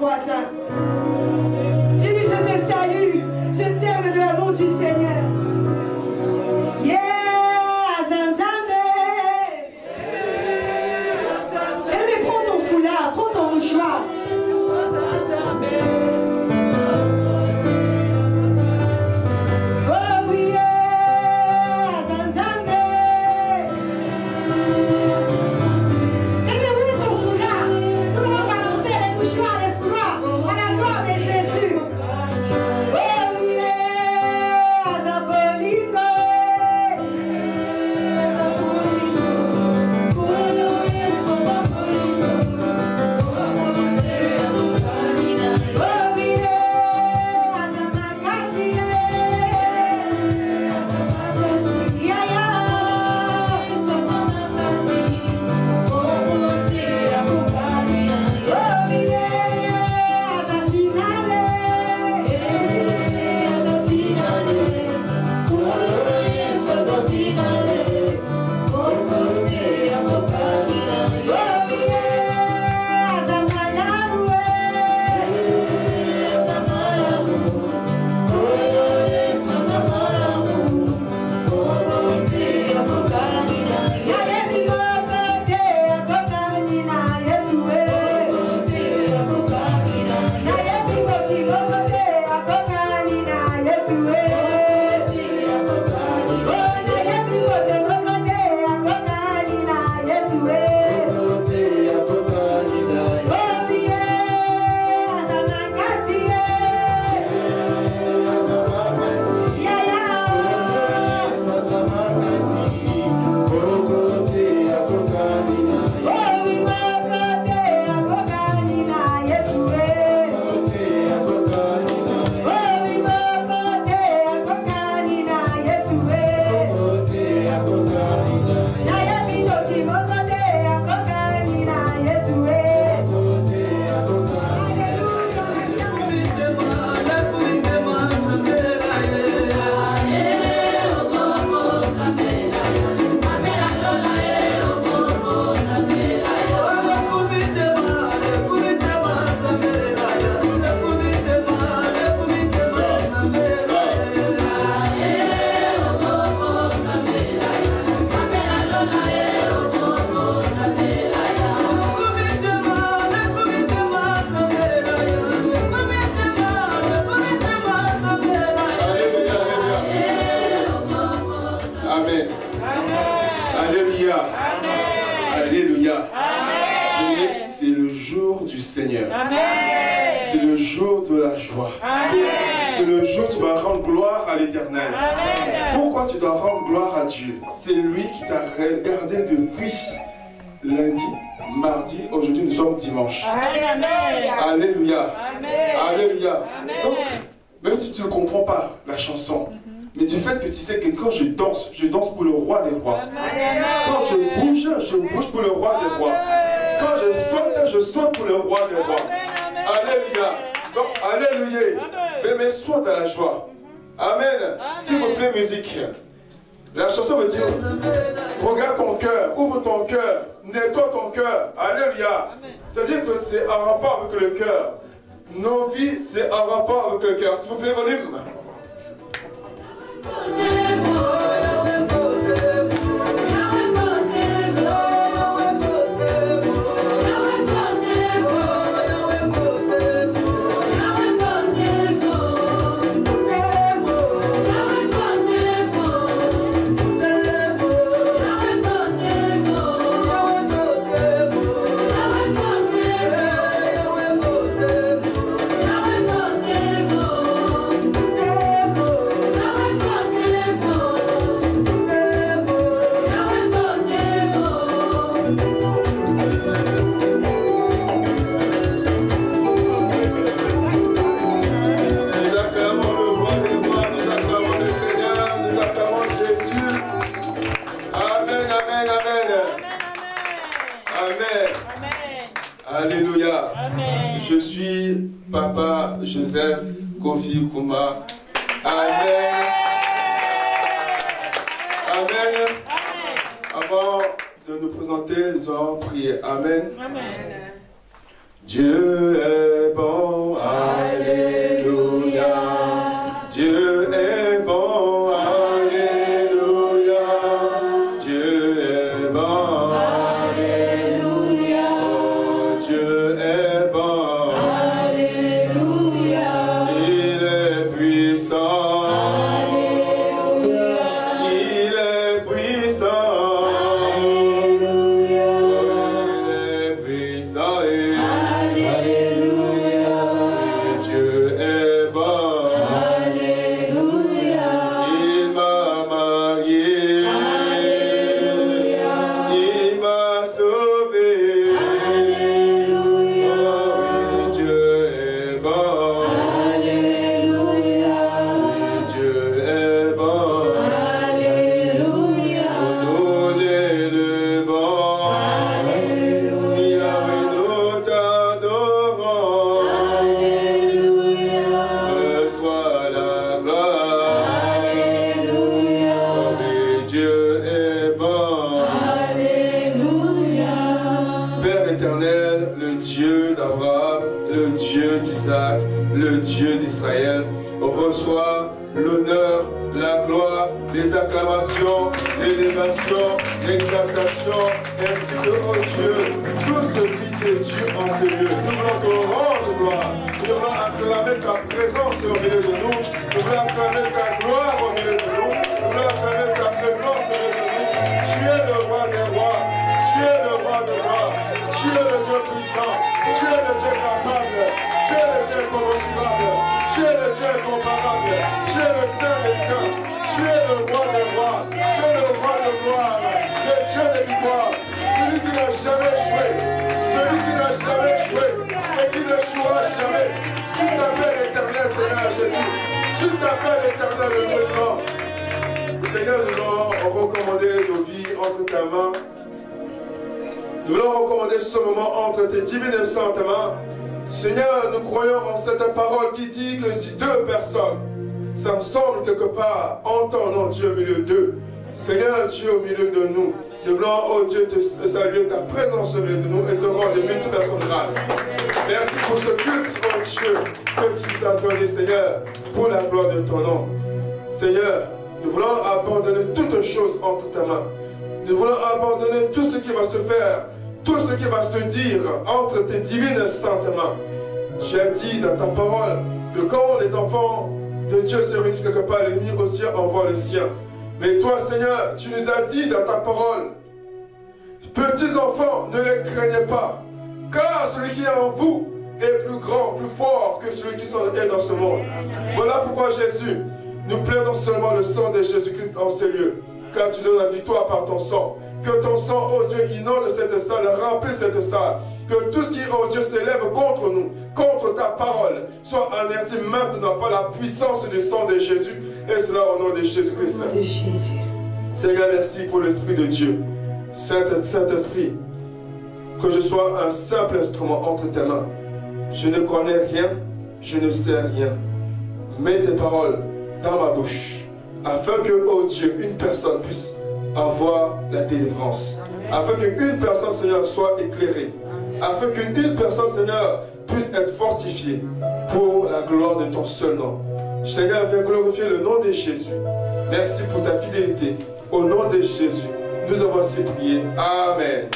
voisin. Dis-lui, je te salue, je t'aime de l'amour du Seigneur. Yeah, Zanzambe. Mais prends ton foulard, prends ton mouchoir. C'est le jour de la joie. C'est le jour où tu vas rendre gloire à l'Éternel. Pourquoi tu dois rendre gloire à Dieu? C'est lui qui t'a gardé depuis lundi, mardi, aujourd'hui nous sommes dimanche. Alléluia. Alléluia. Donc, même si tu ne comprends pas la chanson, mais du fait que tu sais que quand je danse pour le roi des rois. Quand je bouge pour le roi des rois. Quand je saute pour le roi des rois. Alléluia. Donc, alléluia. Mais sois dans la joie. Amen. S'il vous plaît, musique. La chanson veut dire, regarde ton cœur, ouvre ton cœur, nettoie ton cœur. Alléluia. C'est-à-dire que c'est en rapport avec le cœur. Nos vies, c'est en rapport avec le cœur. S'il vous plaît, volume. Alléluia. Amen. Je suis Papa Joseph Kofi Kouma. Amen. Amen. Avant de nous présenter, nous allons prier. Amen. Amen. Dieu est bon, alléluia. Dieu est bon, alléluia. Dieu est bon, alléluia. Oh, Dieu est bon, alléluia. Il est puissant, alléluia. Il est puissant, alléluia. Oh, il est puissant et alléluia. Et Dieu est bon, alléluia. Il m'a marié, alléluia. Il m'a sauvé, alléluia. Oh, oui, Dieu est bon, alléluia. Oui, Dieu est bon, alléluia. Nous l'élevons, alléluia. Oui, nous t'adorons, alléluia. Reçois la gloire, alléluia. Oui, Dieu est bon, alléluia. Père éternel, le Dieu d'Abraham, le Dieu d'Isaac, le Dieu d'Israël, reçois l'honneur, la gloire, les acclamations, l'élévation, l'exaltation, ainsi que, oh Dieu, tout ce qui est Dieu en ce lieu. Nous voulons te rendre gloire, nous voulons acclamer ta présence au milieu de nous, nous voulons acclamer ta gloire au milieu de nous, nous voulons acclamer ta présence au milieu de nous. Tu es le roi des rois, tu es le roi des rois, tu es le Dieu puissant, tu es le Dieu capable, tu es le Dieu incommensurable, tu es le Dieu incomparable, tu es le Saint des saints, tu es le roi des rois, tu es le roi de gloire, le Dieu des victoires, celui qui n'a jamais joué, celui qui n'a jamais joué et qui ne jouera jamais. Tu t'appelles l'éternel Seigneur Jésus, tu t'appelles l'éternel le Dieu grand. Seigneur, nous voulons recommander nos vies entre ta main. Nous voulons recommander ce moment entre tes divines et saintes mains. Seigneur, nous croyons en cette parole qui dit que si deux personnes s'ensemble quelque part en ton nom, Dieu au milieu d'eux, Seigneur, tu es au milieu de nous. Nous voulons, oh Dieu, te saluer ta présence au milieu de nous et te rendre de multiplications de grâce. Merci pour ce culte, oh Dieu, que tu nous as donné, Seigneur, pour la gloire de ton nom. Seigneur, nous voulons abandonner toutes choses entre ta main. Nous voulons abandonner tout ce qui va se faire, tout ce qui va se dire entre tes divines et saintes mains. Tu as dit dans ta parole que quand les enfants de Dieu se réunissent quelque part, l'ennemi aussi envoie le sien. Mais toi, Seigneur, tu nous as dit dans ta parole, petits enfants, ne les craignez pas, car celui qui est en vous est plus grand, plus fort que celui qui est dans ce monde. Voilà pourquoi Jésus, nous plaidons seulement le sang de Jésus-Christ en ces lieux, car tu donnes la victoire par ton sang. Que ton sang, oh Dieu, inonde cette salle, remplit cette salle. Que tout ce qui, oh Dieu, s'élève contre nous, contre ta parole, soit anéanti maintenant par la puissance du sang de Jésus. Et cela au nom de Jésus-Christ. Au nom de Jésus. Seigneur, merci pour l'Esprit de Dieu. Saint-Esprit, que je sois un simple instrument entre tes mains. Je ne connais rien, je ne sais rien. Mets tes paroles dans ma bouche, afin que, oh Dieu, une personne puisse avoir la délivrance. Afin qu'une personne, Seigneur, soit éclairée. Afin qu'une personne, Seigneur, puisse être fortifiée pour la gloire de ton seul nom. Seigneur, viens glorifier le nom de Jésus. Merci pour ta fidélité. Au nom de Jésus, nous avons ainsi prié. Amen.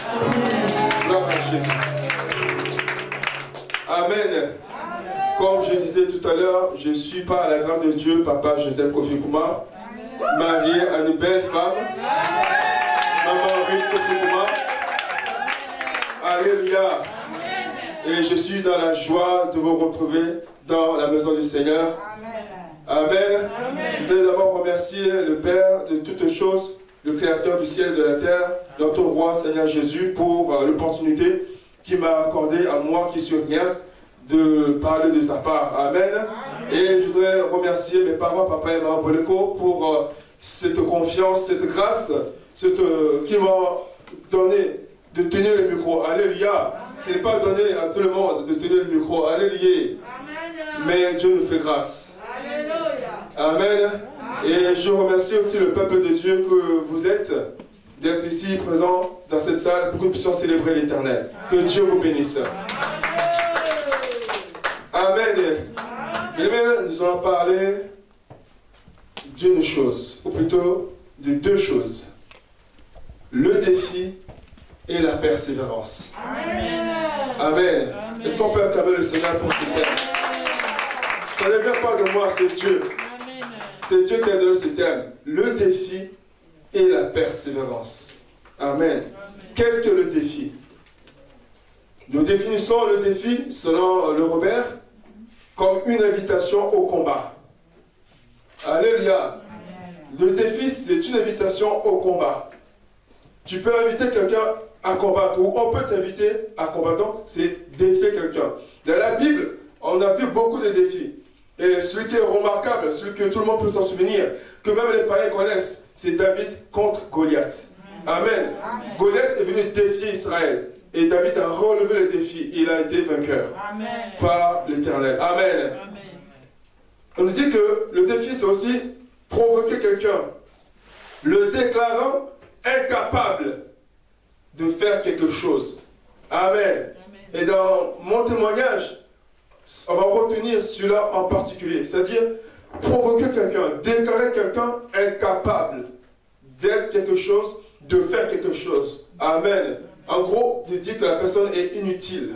Gloire à Jésus. Amen. Comme je disais tout à l'heure, je suis par la grâce de Dieu, Papa Joseph Kofi Kouma, marié à une belle femme, Maman Ruth Kofi Kouma. Alléluia. Et je suis dans la joie de vous retrouver dans la maison du Seigneur. Amen. Je voudrais d'abord remercier le Père de toutes choses, le Créateur du ciel et de la terre, notre Roi Seigneur Jésus, pour l'opportunité qu'il m'a accordée à moi qui suis rien, de parler de sa part. Amen. Et je voudrais remercier mes parents, papa et maman Boleko, pour cette confiance, cette grâce qu'ils m'ont donné de tenir le micro. Alléluia. Ce n'est pas donné à tout le monde de tenir le micro. Alléluia. Mais Dieu nous fait grâce. Amen. Et je remercie aussi le peuple de Dieu que vous êtes, d'être ici présent dans cette salle pour que nous puissions célébrer l'Éternel. Que Dieu vous bénisse. Bien-aimés, nous allons parler d'une chose, ou plutôt de deux choses. Le défi et la persévérance. Amen. Amen. Est-ce qu'on peut acclamer le Seigneur pour ce thème? Ça ne vient pas de moi, c'est Dieu. C'est Dieu qui a donné ce thème. Le défi et la persévérance. Amen. Qu'est-ce que le défi? Nous définissons le défi, selon le Robert, comme une invitation au combat. Alléluia. Le défi, c'est une invitation au combat. Tu peux inviter quelqu'un à combattre, ou on peut t'inviter à combattre. Donc, c'est défier quelqu'un. Dans la Bible, on a vu beaucoup de défis. Et celui qui est remarquable, celui que tout le monde peut s'en souvenir, que même les païens connaissent, c'est David contre Goliath. Amen. Amen. Goliath est venu défier Israël. Et David a relevé le défi. Il a été vainqueur. Amen. Par l'Éternel. Amen. Amen. On nous dit que le défi, c'est aussi provoquer quelqu'un, le déclarant incapable de faire quelque chose. Amen. Amen. Et dans mon témoignage, on va retenir celui-là en particulier. C'est-à-dire provoquer quelqu'un, déclarer quelqu'un incapable d'être quelque chose, de faire quelque chose. Amen. En gros, de dire que la personne est inutile.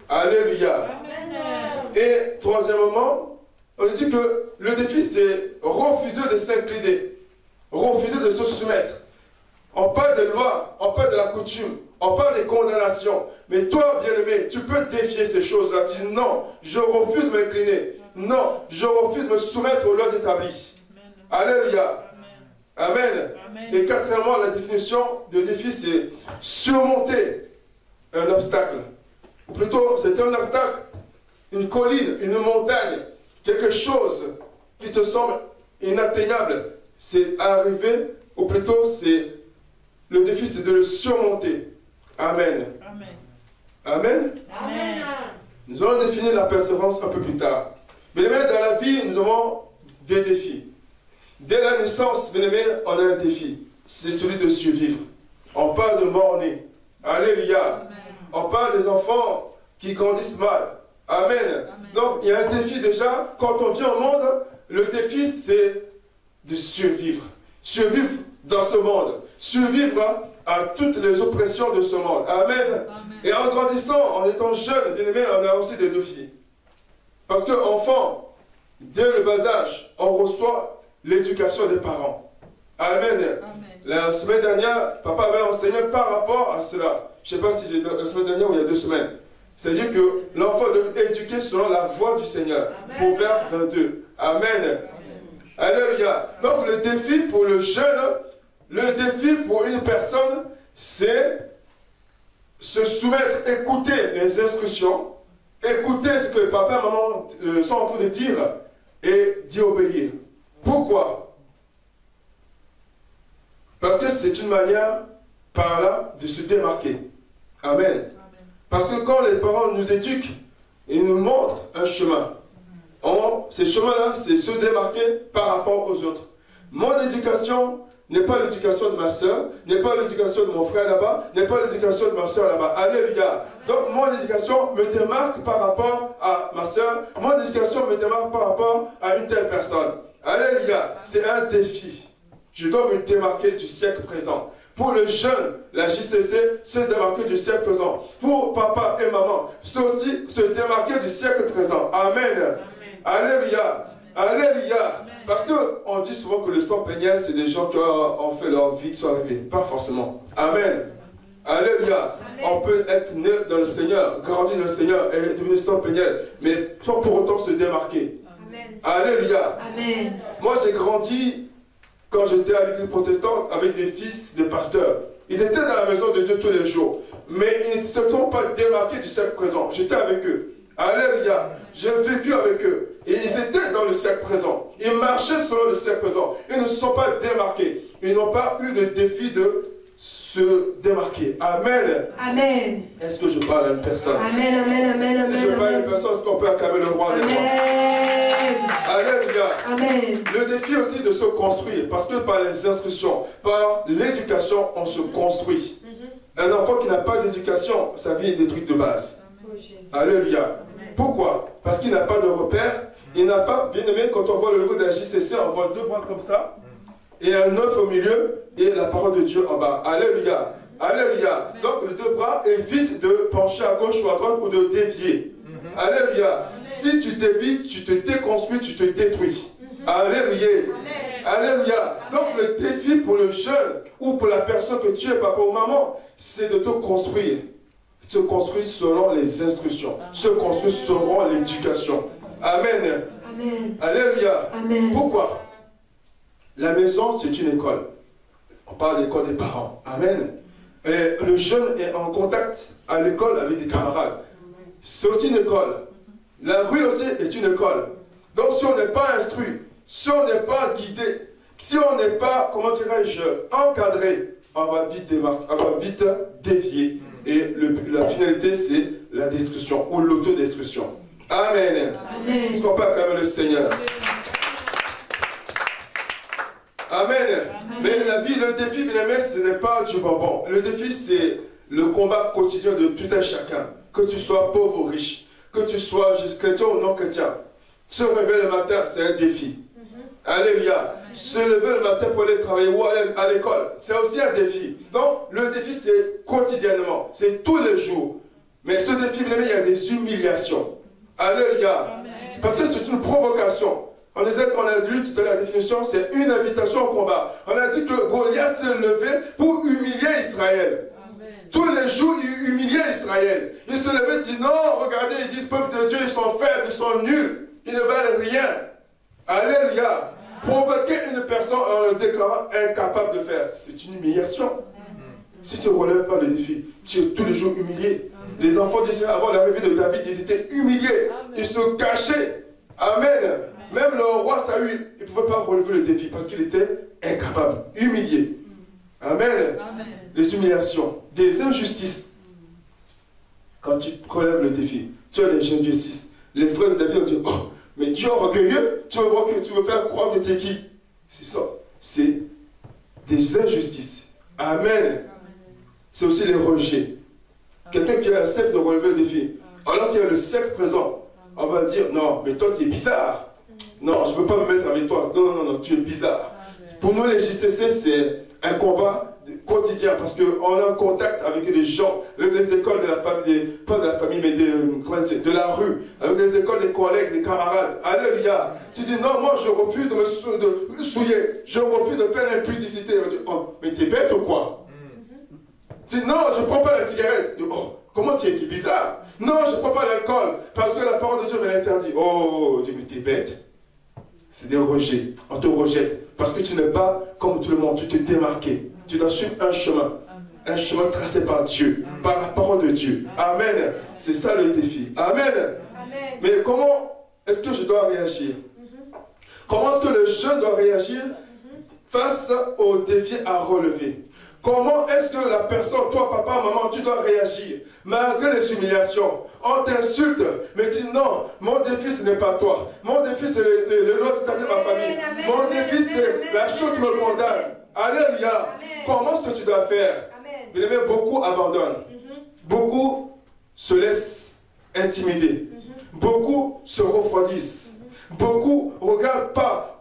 Alléluia. Amen. Et troisièmement, on dit que le défi, c'est refuser de s'incliner, refuser de se soumettre. On parle de loi, on parle de la coutume, on parle des condamnations. Mais toi, bien-aimé, tu peux défier ces choses-là. Tu dis non, je refuse de m'incliner. Non, je refuse de me soumettre aux lois établies. Alléluia. Amen. Amen. Et quatrièmement, la définition de défi, c'est surmonter un obstacle. Ou plutôt, c'est un obstacle, une colline, une montagne, quelque chose qui te semble inatteignable. C'est arriver, ou plutôt, c'est le défi, c'est de le surmonter. Amen. Amen. Amen. Amen. Nous allons définir la persévérance un peu plus tard. Mais dans la vie, nous avons des défis. Dès la naissance, bien aimé, on a un défi. C'est celui de survivre. On parle de mort-né. Alléluia. Amen. On parle des enfants qui grandissent mal. Amen. Amen. Donc, il y a un défi déjà. Quand on vient au monde, le défi, c'est de survivre. Survivre dans ce monde. Survivre à toutes les oppressions de ce monde. Amen. Amen. Et en grandissant, en étant jeune, bien aimé, on a aussi des défis. Parce qu'enfant, dès le bas âge, on reçoit l'éducation des parents. Amen. Amen. La semaine dernière, papa avait enseigné par rapport à cela. Je ne sais pas si c'est la semaine dernière ou il y a 2 semaines. C'est-à-dire que l'enfant doit être éduqué selon la voie du Seigneur. Proverbe 22. Amen. Amen. Alléluia. Donc le défi pour le jeune, le défi pour une personne, c'est se soumettre, écouter les instructions, écouter ce que papa et maman sont en train de dire et d'y obéir. Pourquoi? Parce que c'est une manière par là de se démarquer. Amen. Amen. Parce que quand les parents nous éduquent, ils nous montrent un chemin. Ces chemins-là, c'est se démarquer par rapport aux autres. Mon éducation n'est pas l'éducation de ma soeur, n'est pas l'éducation de mon frère là-bas, n'est pas l'éducation de ma soeur là-bas. Alléluia. Donc mon éducation me démarque par rapport à ma soeur, mon éducation me démarque par rapport à une telle personne. Alléluia. C'est un défi. Je dois me démarquer du siècle présent. Pour le jeune, la JCC, se démarquer du siècle présent. Pour papa et maman, c'est aussi se démarquer du siècle présent. Amen. Amen. Alléluia. Amen. Alléluia. Amen. Parce qu'on dit souvent que le sang péniel, c'est des gens qui ont fait leur vie, qui sont arrivés. Pas forcément. Amen. Alléluia. Amen. On peut être né dans le Seigneur, grandir dans le Seigneur et devenir sang péniel, mais sans pour autant se démarquer. Amen. Alléluia. Amen. Moi, j'ai grandi quand j'étais à l'église protestante avec des fils de pasteurs. Ils étaient dans la maison de Dieu tous les jours, mais ils ne se sont pas démarqués du siècle présent. J'étais avec eux. Alléluia. J'ai vécu avec eux. Et ils étaient dans le siècle présent. Ils marchaient selon le siècle présent. Ils ne se sont pas démarqués. Ils n'ont pas eu le défi de se démarquer. Amen. Amen. Est-ce que je parle à une personne? Amen, amen, amen, amen. Si je parle à une personne, est-ce qu'on peut acclamer le roi des rois? Alléluia. Amen. Le défi aussi de se construire, parce que par les instructions, par l'éducation, on se construit. Un enfant qui n'a pas d'éducation, sa vie est détruite de base. Alléluia. Pourquoi? Parce qu'il n'a pas de repère. Il n'a pas, bien aimé, quand on voit le logo de la JCC, on voit deux bras comme ça, et un œuf au milieu, et la parole de Dieu en bas. Alléluia. Alléluia. Donc les deux bras évitent de pencher à gauche ou à droite ou de dévier. Alléluia. Si tu dévies, tu te déconstruis, tu te détruis. Alléluia. Alléluia. Donc le défi pour le jeune ou pour la personne que tu es, papa ou maman, c'est de te construire. Se construire selon les instructions. Se construire selon l'éducation. Amen. Amen. Alléluia. Amen. Pourquoi? La maison, c'est une école. On parle de l'école des parents. Amen. Et le jeune est en contact à l'école avec des camarades. C'est aussi une école. La rue aussi est une école. Donc si on n'est pas instruit, si on n'est pas guidé, si on n'est pas, comment dirais-je, encadré, on va vite démarquer, on va vite dévier. Et la finalité, c'est la destruction ou l'autodestruction. Amen. Amen. Est-ce qu'on peut acclamer le Seigneur? Amen. Mais la vie, le défi, bien aimé, ce n'est pas du bonbon. Le défi, c'est le combat quotidien de tout un chacun. Que tu sois pauvre ou riche, que tu sois chrétien ou non chrétien. Se réveiller le matin, c'est un défi. Alléluia. Se lever le matin pour aller travailler ou aller à l'école, c'est aussi un défi. Donc, le défi, c'est quotidiennement, c'est tous les jours. Mais ce défi, bien aimé, il y a des humiliations. Alléluia. Parce que c'est une provocation. On disait qu'on a lu tout à l'heure la définition, c'est une invitation au combat. On a dit que Goliath se levait pour humilier Israël. Amen. Tous les jours, il humiliait Israël. Il se levait et dit non, regardez, ils disent peuple de Dieu, ils sont faibles, ils sont nuls, ils ne valent rien. Alléluia. Provoquer une personne en le déclarant incapable de faire, c'est une humiliation. Si tu ne relèves pas le défi, tu es tous les jours humilié. Les enfants d'Israël, avant l'arrivée de David, ils étaient humiliés. Ils se cachaient. Amen. Même le roi Saül, il ne pouvait pas relever le défi parce qu'il était incapable, humilié. Amen. Amen. Les humiliations, des injustices. Quand tu relèves le défi, tu as des injustices. Les frères de David ont dit, oh, mais tu es orgueilleux, tu veux faire croire que tu es qui? C'est ça. C'est des injustices. Amen. C'est aussi les rejets. Quelqu'un qui accepte de relever le défi, alors qu'il y a le cercle présent, on va dire, non, mais toi tu es bizarre. Non, je ne veux pas me mettre avec toi. Non, non, non, tu es bizarre. Pour nous, les JCC, c'est un combat quotidien parce qu'on est en contact avec des gens, avec les écoles de la famille, pas de la famille, mais de la rue, avec les écoles des collègues, des camarades. Alléluia. Tu dis, non, moi, je refuse de me souiller. Je refuse de faire l'impudicité. Oh, mais t'es bête ou quoi? Tu dis, non, je ne prends pas la cigarette. Oh, comment tu es bizarre? Non, je ne prends pas l'alcool parce que la parole de Dieu me l'interdit. Oh, tu dis, mais t'es bête. C'est des rejets. On te rejette. Parce que tu n'es pas comme tout le monde. Tu t'es démarqué. Tu dois suivre un chemin. Un chemin tracé par Dieu. Par la parole de Dieu. Amen. C'est ça le défi. Amen. Amen. Mais comment est-ce que je dois réagir? Comment est-ce que le jeune doit réagir face au défi à relever? Comment est-ce que la personne, toi, papa, maman, tu dois réagir malgré les humiliations? On t'insulte, mais tu dis non, mon défi ce n'est pas toi. Mon défi c'est le lot établi de ma famille. Mon défi c'est la chose qui me condamne. Alléluia. Comment est-ce que tu dois faire? Mais beaucoup abandonnent. Beaucoup se laissent intimider. Beaucoup se refroidissent. Beaucoup ne regardent pas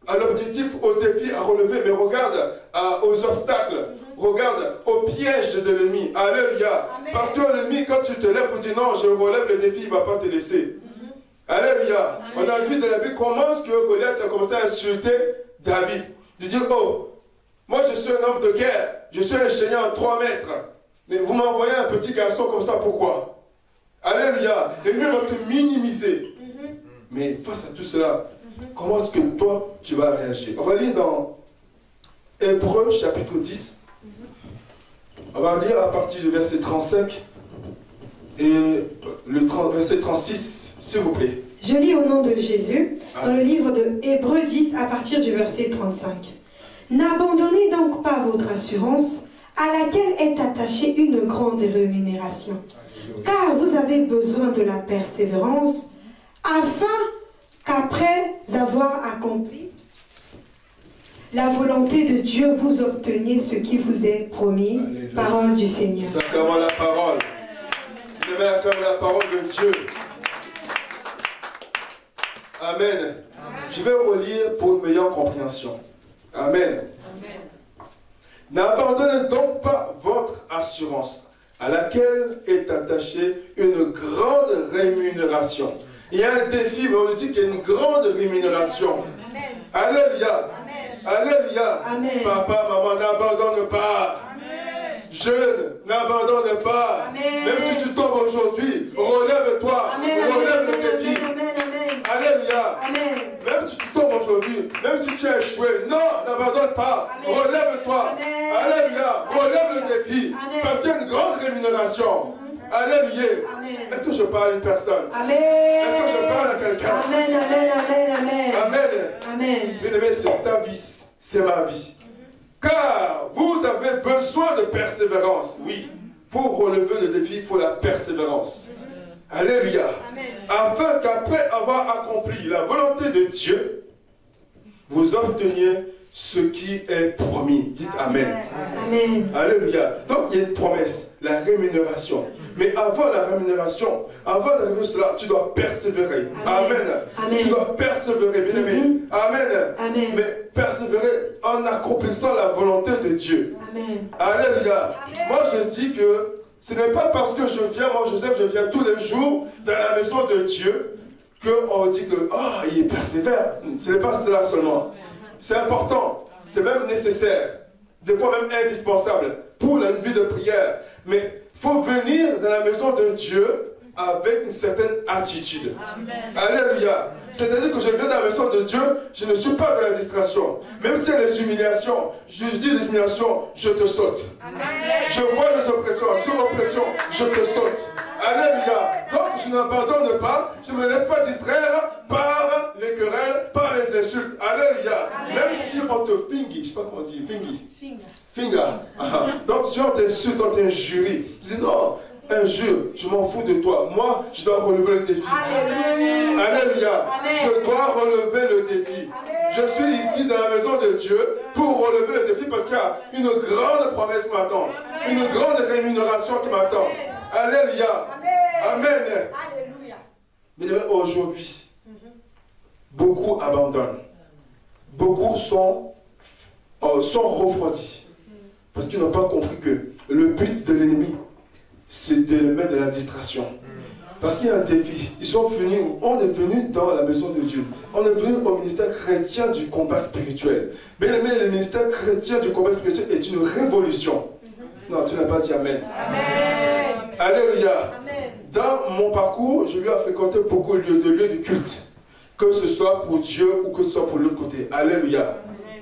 à l'objectif, au défi à relever, mais regarde aux obstacles, regarde aux pièges de l'ennemi. Alléluia. Parce que l'ennemi, quand tu te lèves pour dire non, je relève le défi, il ne va pas te laisser. Alléluia. On a vu dans la Bible comment est-ce que Goliath a commencé à insulter David. Il dit, oh, moi je suis un homme de guerre, je suis un géant à 3 mètres, mais vous m'envoyez un petit garçon comme ça, pourquoi? Alléluia. L'ennemi va te minimiser. Mais face à tout cela, comment est-ce que toi, tu vas réagir? On va lire dans Hébreux chapitre 10. On va lire à partir du verset 35 et le verset 36, s'il vous plaît. Je lis au nom de Jésus, dans le livre de Hébreux 10, à partir du verset 35. N'abandonnez donc pas votre assurance, à laquelle est attachée une grande rémunération. Car vous avez besoin de la persévérance, afin qu'après avoir accompli la volonté de Dieu, vous obteniez ce qui vous est promis. Parole du Seigneur. Nous acclamons la parole. Nous acclamons la parole de Dieu. Amen. Amen. Je vais relire pour une meilleure compréhension. Amen. Amen. N'abandonnez donc pas votre assurance, à laquelle est attachée une grande rémunération. Il y a un défi, mais on dit qu'il y a une grande rémunération. Amen. Alléluia. Amen. Alléluia. Amen. Papa, maman, n'abandonne pas. Amen. Jeune, n'abandonne pas. Amen. Même si tu tombes aujourd'hui, relève-toi. Relève le défi. Alléluia. Amen. Même si tu tombes aujourd'hui, même si tu as échoué, non, n'abandonne pas. Relève-toi. Alléluia. Relève le défi. Amen. Parce qu'il y a une grande rémunération. Alléluia. Est-ce que je parle à une personne? Amen. Est-ce que je parle à quelqu'un? Amen, amen, amen, amen. Amen. Amen. Bien-aimé, c'est ta vie, c'est ma vie. Car vous avez besoin de persévérance. Oui. Pour relever le défi, il faut la persévérance. Alléluia. Amen. Afin qu'après avoir accompli la volonté de Dieu, vous obteniez ce qui est promis. Dites Amen. Amen. Alléluia. Donc il y a une promesse, la rémunération. Mais avant la rémunération, avant d'arriver à cela, tu dois persévérer. Amen. Amen. Tu dois persévérer, bien aimé. Amen. Amen. Mais persévérer en accomplissant la volonté de Dieu. Amen. Alléluia. Amen. Moi je dis que ce n'est pas parce que je viens, moi Joseph, je viens tous les jours dans la maison de Dieu qu'on dit que il persévère. Ce n'est pas cela seulement. C'est important, c'est même nécessaire, des fois même indispensable pour la vie de prière. Mais il faut venir dans la maison de Dieu avec une certaine attitude. Amen. Alléluia. C'est-à-dire que je viens dans la maison de Dieu, je ne suis pas dans la distraction. Même s'il y a des humiliations, je dis les humiliations, je te saute. Amen. Je vois les oppressions, sur l'oppression, je te saute. Alléluia. Donc je n'abandonne pas, je ne me laisse pas distraire par les querelles, par les insultes. Alléluia. Amen. Même si on te fingi, je ne sais pas comment on dit, finger. Donc si on t'insulte, on t'injurie, tu dis non. Injure, je m'en fous de toi. Moi, je dois relever le défi. Alléluia. Alléluia. Amen. Je dois relever le défi. Amen. Je suis ici dans la maison de Dieu pour relever le défi parce qu'il y a une grande promesse qui m'attend. Une grande rémunération qui m'attend. Alléluia. Amen. Alléluia. Mais aujourd'hui, beaucoup abandonnent. Beaucoup sont refroidis. Parce qu'ils n'ont pas compris que le but de l'ennemi, c'est de le mettre dans la distraction. Parce qu'il y a un défi. Ils sont venus, on est venu dans la maison de Dieu. On est venu au ministère chrétien du combat spirituel. Bien aimé, le ministère chrétien du combat spirituel est une révolution. Non, tu n'as pas dit Amen. Amen. Alléluia. Amen. Dans mon parcours, je lui ai fréquenté beaucoup de lieux de culte. Que ce soit pour Dieu ou que ce soit pour l'autre côté. Alléluia.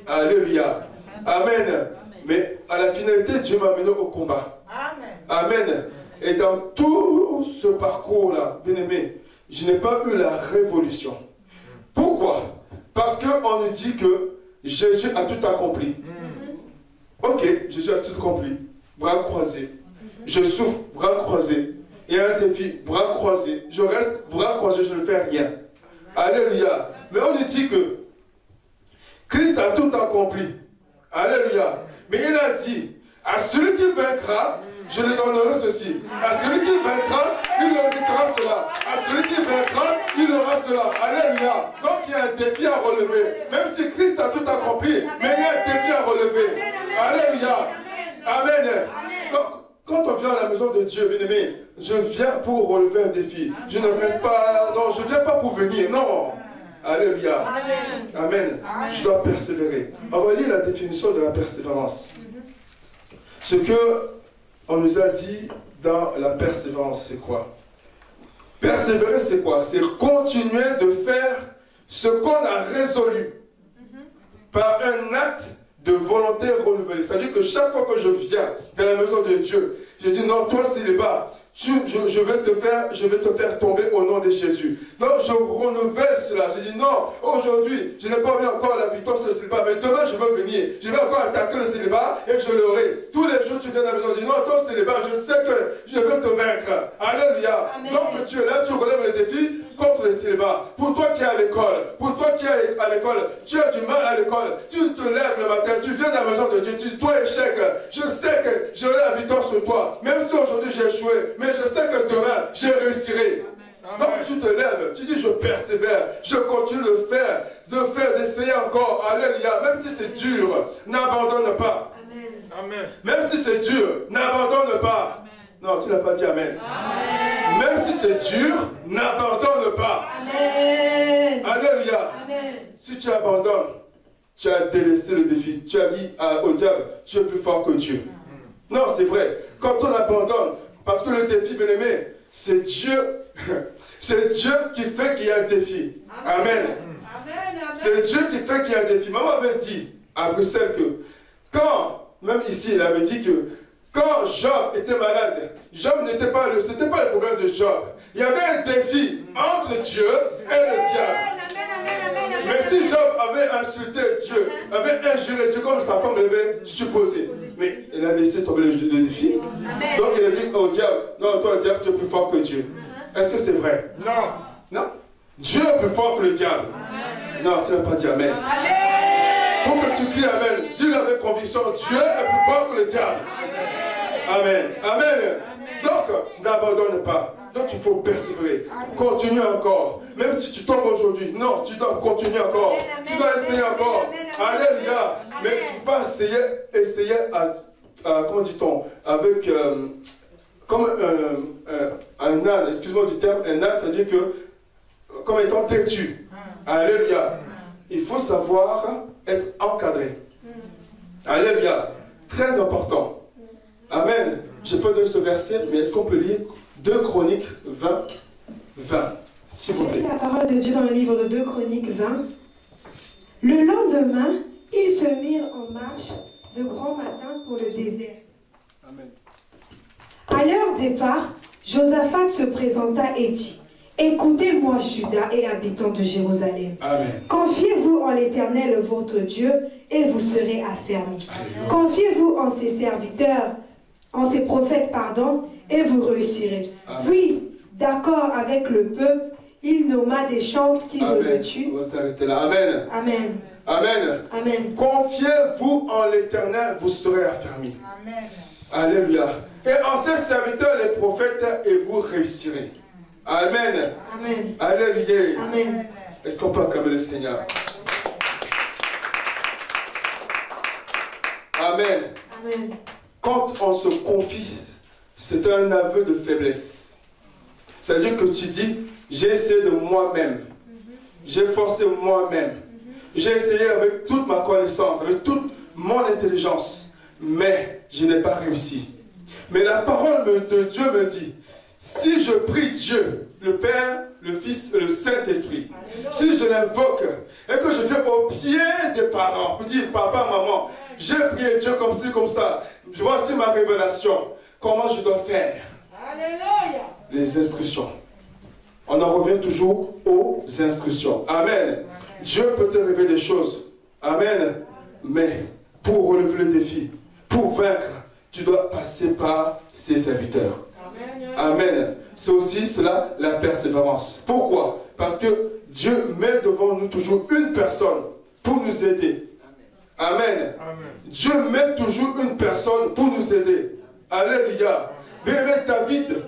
Amen. Alléluia. Amen. Amen. Mais à la finalité, Dieu m'a mené au combat. Amen. Amen. Et dans tout ce parcours-là, bien aimé, je n'ai pas eu la révolution. Pourquoi? Parce qu'on nous dit que Jésus a tout accompli. Ok, Jésus a tout accompli. Bras croisés. Je souffre, bras croisés. Il y a un défi, bras croisés. Je reste, bras croisés, je ne fais rien. Alléluia. Mais on nous dit que Christ a tout accompli. Alléluia. Mais il a dit, à celui qui vaincra, je lui donnerai ceci. À celui qui vaincra, il aura cela. À celui qui vaincra, il aura cela. Alléluia. Donc il y a un défi à relever. Même si Christ a tout accompli, mais il y a un défi à relever. Alléluia. Amen. Donc, quand on vient à la maison de Dieu, bien aimé, je viens pour relever un défi. Je ne reste pas, non, je ne viens pas pour venir, non. Alléluia. Amen. Amen. Je dois persévérer. On va lire la définition de la persévérance. Ce que on nous a dit dans la persévérance, c'est quoi? Persévérer, c'est quoi? C'est continuer de faire ce qu'on a résolu par un acte de volonté renouvelée. C'est-à-dire que chaque fois que je viens dans la maison de Dieu, je dis non, toi célibat, je vais te faire tomber au nom de Jésus. Donc je renouvelle cela. Je dis non, aujourd'hui, je n'ai pas eu encore la victoire sur le célibat, mais demain je veux venir. Je vais encore attaquer le célibat et je l'aurai. Tous les jours tu viens dans la maison, je dis non, ton célibat, je sais que je vais te vaincre. Alléluia. Donc tu es là, tu relèves le défi contre le célibat. Pour toi qui es à l'école, pour toi qui es à l'école, tu as du mal à l'école, tu te lèves le matin, tu viens dans la maison de Dieu, tu dis toi échec, je sais que j'aurai la victoire sur toi, même si aujourd'hui j'ai échoué, mais je sais que demain je réussirai. Donc tu te lèves, tu dis je persévère, je continue de faire, d'essayer encore. Alléluia. Même si c'est dur, n'abandonne pas. Amen. Même si c'est dur, n'abandonne pas. Amen. Non, tu n'as pas dit amen. Amen. Même si c'est dur, n'abandonne pas. Amen. Alléluia. Amen. Si tu abandonnes, tu as délaissé le défi. Tu as dit au diable, tu es plus fort que Dieu. Non, c'est vrai. Quand on abandonne, parce que le défi, bien aimé, c'est Dieu. C'est Dieu qui fait qu'il y a un défi. Amen. C'est Dieu qui fait qu'il y a un défi. Maman avait dit à Bruxelles que quand, même ici, il avait dit que quand Job était malade, Job n'était pas c'était pas le problème de Job. Il y avait un défi entre Dieu et le diable. Mais si Job avait insulté Dieu, avait injuré Dieu comme sa femme l'avait supposé, mais il a laissé tomber le défi. Donc il a dit au diable, non, toi, diable, tu es plus fort que Dieu. Est-ce que c'est vrai? Non. Non. Dieu est plus fort que le diable. Non, tu n'as pas dit amen. Pour que tu cries amen, dis-le avec conviction, Dieu est plus fort que le diable. Amen. Amen. Donc, n'abandonne pas. Donc, il faut persévérer. Continue encore. Même si tu tombes aujourd'hui, non, tu dois continuer encore. Tu dois essayer encore. Alléluia. Mais tu peux essayer comment dit-on, avec, comme un âne, excuse-moi du terme, un âne, c'est-à-dire que, comme étant têtu. Alléluia. Il faut savoir être encadré. Alléluia. Très important. Amen. Je peux donner ce verset, mais est-ce qu'on peut lire 2 Chroniques 20, 20, s'il vous plaît. La parole de Dieu dans le livre de 2 Chroniques 20. Le lendemain, ils se mirent en marche de grand matin pour le désert. Amen. À leur départ, Josaphat se présenta et dit: écoutez-moi, Juda et habitants de Jérusalem. Amen. Confiez-vous en l'Éternel, votre Dieu, et vous serez affermis. Confiez-vous en ses serviteurs, en ses prophètes, pardon, et vous réussirez. Amen. Oui, d'accord avec le peuple, il nomma des chantres qui le tuent. On va s'arrêter là. Amen. Amen. Amen. Amen. Confiez-vous en l'Éternel, vous serez affermis. Amen. Alléluia. Et en ses serviteurs, les prophètes, et vous réussirez. Amen. Amen. Alléluia. Amen. Est-ce qu'on peut acclamer le Seigneur? Amen. Amen. Quand on se confie, c'est un aveu de faiblesse. C'est-à-dire que tu dis, j'ai essayé de moi-même. J'ai forcé moi-même. J'ai essayé avec toute ma connaissance, avec toute mon intelligence. Mais je n'ai pas réussi. Mais la parole de Dieu me dit, si je prie Dieu, le Père, le Fils et le Saint-Esprit, si je l'invoque et que je viens au pied des parents pour dire, papa, maman, j'ai prié Dieu comme ci, comme ça, voici ma révélation, comment je dois faire? Alléluia. Les instructions. On en revient toujours aux instructions. Amen. Dieu peut te révéler des choses. Amen. Mais pour relever le défi, pour vaincre, tu dois passer par ses serviteurs. Amen. C'est aussi cela la persévérance. Pourquoi? Parce que Dieu met devant nous toujours une personne pour nous aider. Amen. Amen. Dieu met toujours une personne pour nous aider. Alléluia. Bien-aimé David,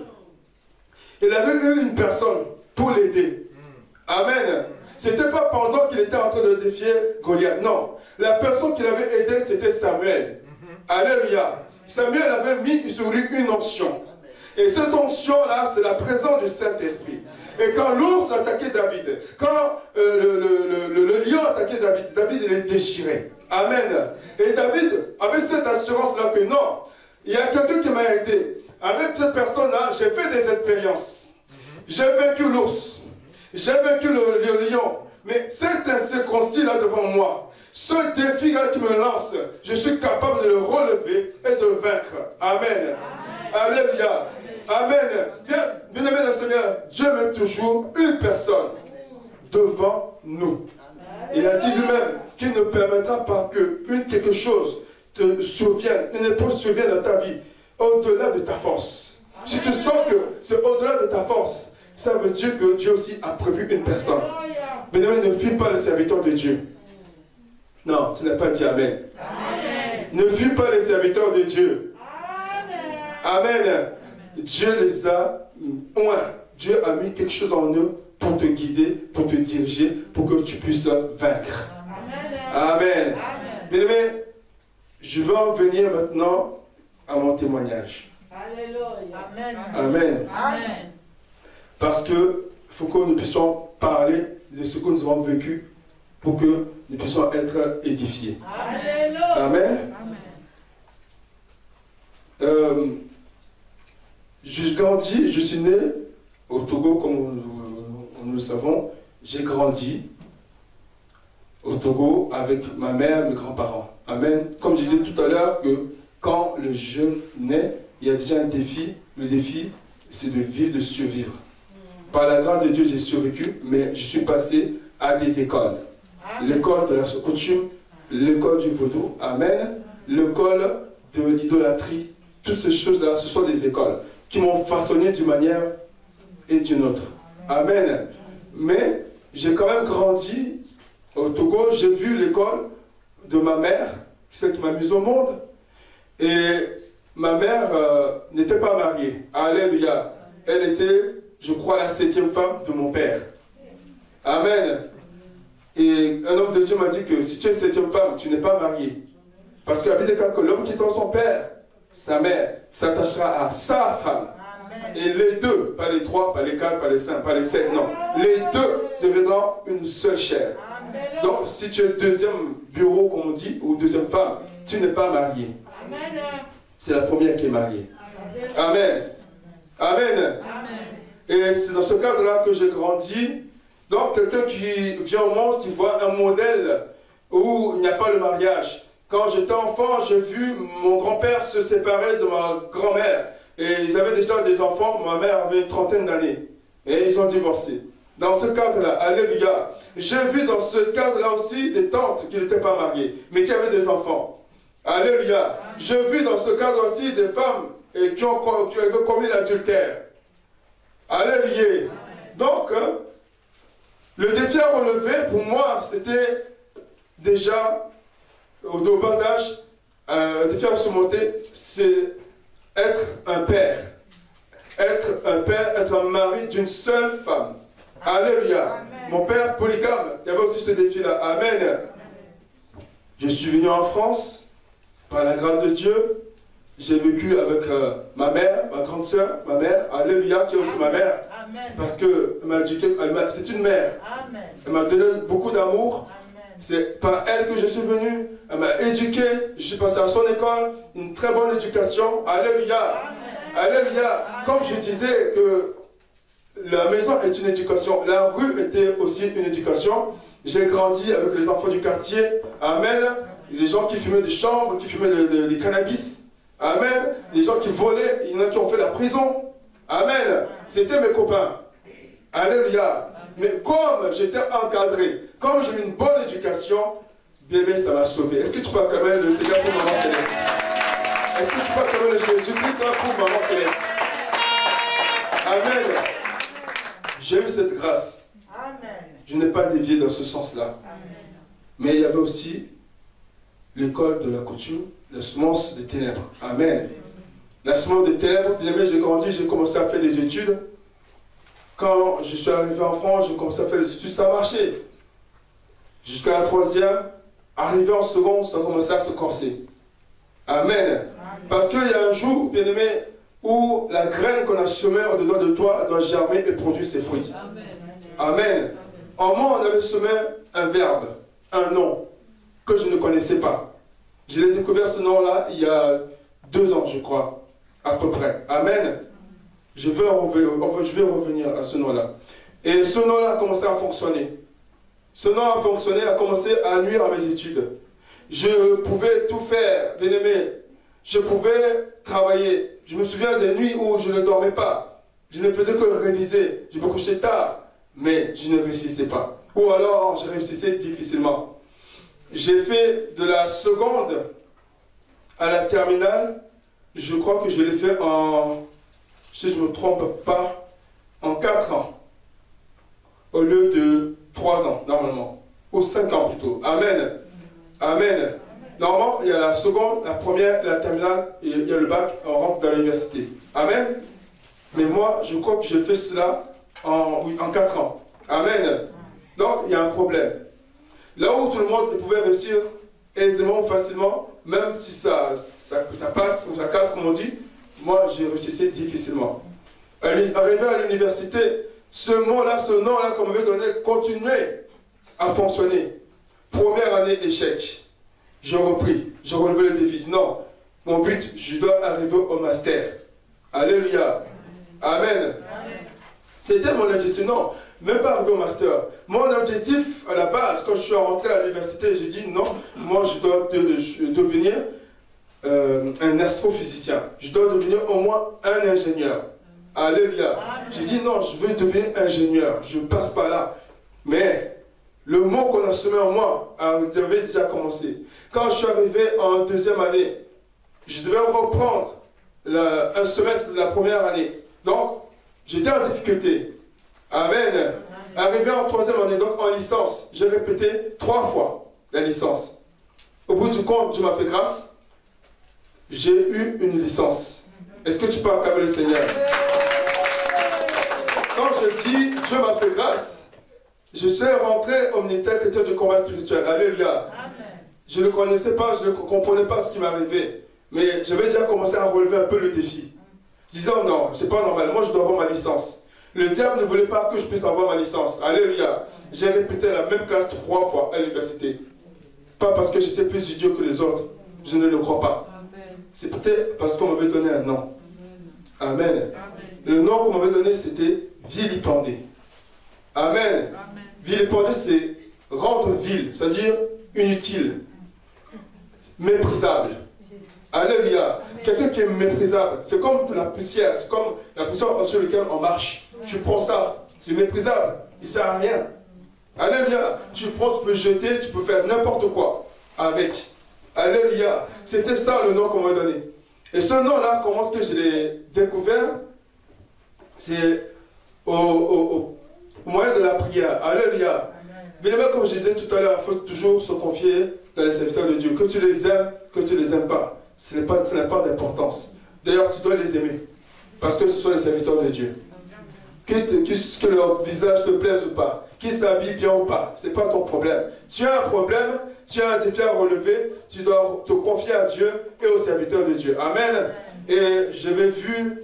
il avait eu une personne pour l'aider. Amen. Ce n'était pas pendant qu'il était en train de défier Goliath. Non. La personne qui l'avait aidé, c'était Samuel. Alléluia. Samuel avait mis sur lui une onction. Et cette onction-là, c'est la présence du Saint-Esprit. Et quand l'ours attaquait David, quand le lion attaquait David, David il est déchiré. Amen. Et David avait cette assurance-là que non, il y a quelqu'un qui m'a aidé. Avec cette personne-là, j'ai fait des expériences. J'ai vaincu l'ours. J'ai vaincu le lion. Mais cet incirconcis-là devant moi, ce défi-là qui me lance, je suis capable de le relever et de le vaincre. Amen. Alléluia. Amen. Bien-aimé dans le Seigneur, Dieu met toujours une personne devant nous. Il a dit lui-même qu'il ne permettra pas que quelque chose te survienne, une épreuve survienne dans ta vie, au-delà de ta force. Si tu sens que c'est au-delà de ta force, ça veut dire que Dieu aussi a prévu une personne. Bien-aimé, ne fuis pas le serviteur de Dieu. Non, ce n'est pas dit amen. Amen. Ne fuis pas les serviteurs de Dieu. Amen. Amen. Dieu les a oints Dieu a mis quelque chose en eux pour te guider, pour te diriger, pour que tu puisses vaincre. Amen. Bien-aimés, je vais en venir maintenant à mon témoignage. Alléluia. Amen. Amen. Parce que faut que nous puissions parler de ce que nous avons vécu pour que nous puissions être édifiés. Alléluia. Amen. Je grandis, je suis né au Togo, comme nous le savons. J'ai grandi au Togo avec ma mère, mes grands-parents. Amen. Comme je disais tout à l'heure, que quand le jeune naît, il y a déjà un défi. Le défi, c'est de vivre, de survivre. Par la grâce de Dieu, j'ai survécu, mais je suis passé à des écoles. L'école de la coutume, l'école du vaudou, amen. L'école de l'idolâtrie. Toutes ces choses-là, ce sont des écoles qui m'ont façonné d'une manière et d'une autre. Amen. Mais j'ai quand même grandi au Togo. J'ai vu l'école de ma mère, celle qui m'a mis au monde. Et ma mère n'était pas mariée. Alléluia. Elle était, je crois, la 7e femme de mon père. Amen. Et un homme de Dieu m'a dit que si tu es 7e femme, tu n'es pas mariée. Parce qu'il y a des cas que l'homme quittant son père, sa mère, s'attachera à sa femme. Et les deux, pas les 3, pas les 4, pas les 5, pas les 7, non. Les deux deviendront une seule chair. Donc, si tu es deuxième bureau, comme on dit, ou deuxième femme, tu n'es pas marié. C'est la première qui est mariée. Amen. Amen. Et c'est dans ce cadre-là que j'ai grandi. Donc, quelqu'un qui vient au monde, qui voit un modèle où il n'y a pas le mariage. Quand j'étais enfant, j'ai vu mon grand-père se séparer de ma grand-mère. Et ils avaient déjà des enfants, ma mère avait une trentaine d'années. Et ils ont divorcé. Dans ce cadre-là, alléluia. J'ai vu dans ce cadre-là aussi des tantes qui n'étaient pas mariées, mais qui avaient des enfants. Alléluia. J'ai vu dans ce cadre aussi des femmes qui avaient commis l'adultère. Alléluia. Donc, le défi à relever, pour moi, c'était déjà, au bas âge, le défi à surmonter, c'est être un père. Être un père, être un mari d'une seule femme. Alléluia. Amen. Mon père polygame, il y avait aussi ce défi-là. Amen. Je suis venu en France, par la grâce de Dieu. J'ai vécu avec ma mère, ma grande soeur, ma mère, alléluia, qui est aussi ma mère. Amen. Parce que m'a éduqué, c'est une mère. Amen. Elle m'a donné beaucoup d'amour. C'est par elle que je suis venu. Elle m'a éduqué. Je suis passé à son école. Une très bonne éducation. Alléluia. Amen. Alléluia. Amen. Comme je disais que la maison est une éducation, la rue était aussi une éducation. J'ai grandi avec les enfants du quartier. Amen. Les gens qui fumaient des chambres, qui fumaient des cannabis. Amen. Les gens qui volaient, il y en a qui ont fait la prison. Amen. C'était mes copains. Alléluia. Mais comme j'étais encadré, comme j'ai eu une bonne éducation, bien aimé, ça m'a sauvé. Est-ce que tu peux acclamer le Seigneur pour Maman Céleste? Est-ce que tu peux acclamer le Jésus-Christ pour Maman Céleste? Amen. J'ai eu cette grâce. Amen. Je n'ai pas dévié dans ce sens-là. Mais il y avait aussi l'école de la coutume, la semence des ténèbres. Amen. La semence des ténèbres, bien aimé, j'ai grandi, j'ai commencé à faire des études. Quand je suis arrivé en France, j'ai commencé à faire des études, ça marchait. Jusqu'à la 3e, arrivé en seconde, ça a commencé à se corser. Amen. Parce qu'il y a un jour, bien aimé, où la graine qu'on a semée au-dedans de toi doit germer et produire ses fruits. Amen. Amen. En moi, on avait semé un verbe, un nom, que je ne connaissais pas. J'ai découvert ce nom-là il y a 2 ans, je crois, à peu près. Amen. Je vais revenir à ce nom-là. Et ce nom-là a commencé à fonctionner. Ce nom a fonctionné, a commencé à nuire à mes études. Je pouvais tout faire, bien aimé. Je pouvais travailler. Je me souviens des nuits où je ne dormais pas. Je ne faisais que réviser. Je me couchais tard, mais je ne réussissais pas. Ou alors, je réussissais difficilement. J'ai fait de la seconde à la terminale. Je crois que je l'ai fait en, si je ne me trompe pas, en 4 ans. Au lieu de 3 ans, normalement. Ou 5 ans plutôt. Amen. Amen. Normalement, il y a la seconde, la première, la terminale, et il y a le bac, on rentre dans l'université. Amen. Mais moi, je crois que je fais cela en 4 ans. Amen. Donc, il y a un problème. Là où tout le monde pouvait réussir aisément ou facilement, même si ça passe ou ça casse, comme on dit, moi, j'ai réussi difficilement. Arrivé à l'université, ce mot-là, ce nom-là qu'on m'avait donné, continuait à fonctionner. Première année, échec. J'ai repris, j'ai relevé le défi. Non, mon but, je dois arriver au master. Alléluia. Amen. C'était mon objectif. Non, même pas arriver au master. Mon objectif, à la base, quand je suis rentré à l'université, j'ai dit non, moi je dois devenir un astrophysicien. Je dois devenir au moins un ingénieur. Alléluia. J'ai dit non, je veux devenir ingénieur. Je ne passe pas là. Mais le mot qu'on a semé en moi avait déjà commencé. Quand je suis arrivé en 2e année, je devais reprendre un semestre de la première année. Donc, j'étais en difficulté. Amen. Arrivé en 3e année, donc en licence, j'ai répété 3 fois la licence. Au bout du compte, Dieu m'a fait grâce. J'ai eu une licence. Est-ce que tu peux acclamer le Seigneur? Quand je dis Dieu m'a fait grâce, je suis rentré au ministère chrétien du combat spirituel. Alléluia. Je ne connaissais pas, je ne comprenais pas ce qui m'arrivait. Mais j'avais déjà commencé à relever un peu le défi. Disant non, c'est pas normal, moi je dois avoir ma licence. Le diable ne voulait pas que je puisse avoir ma licence. Alléluia. J'ai répété la même classe 3 fois à l'université. Pas parce que j'étais plus idiot que les autres. Je ne le crois pas. C'est peut-être parce qu'on m'avait donné un nom. Amen. Le nom qu'on m'avait donné, c'était vilipendé. Amen. Vilipendé, c'est rendre vil, c'est-à-dire inutile, méprisable. Alléluia. Quelqu'un qui est méprisable, c'est comme de la poussière, c'est comme la poussière sur laquelle on marche. Tu prends ça, c'est méprisable, il ne sert à rien. Alléluia. Tu prends, tu peux jeter, tu peux faire n'importe quoi avec. Alléluia. C'était ça le nom qu'on m'a donné. Et ce nom-là, comment est-ce que je l'ai découvert? C'est au moyen de la prière. Alléluia. Bien aimé, comme je disais tout à l'heure, il faut toujours se confier dans les serviteurs de Dieu. Que tu les aimes, que tu ne les aimes pas. Ce n'est pas d'importance. D'ailleurs, tu dois les aimer. Parce que ce sont les serviteurs de Dieu. Que leur visage te plaise ou pas. Qu'ils s'habillent bien ou pas. Ce n'est pas ton problème. Tu as un problème, tu as un défi à relever, tu dois te confier à Dieu et aux serviteurs de Dieu. Amen. Et j'avais vu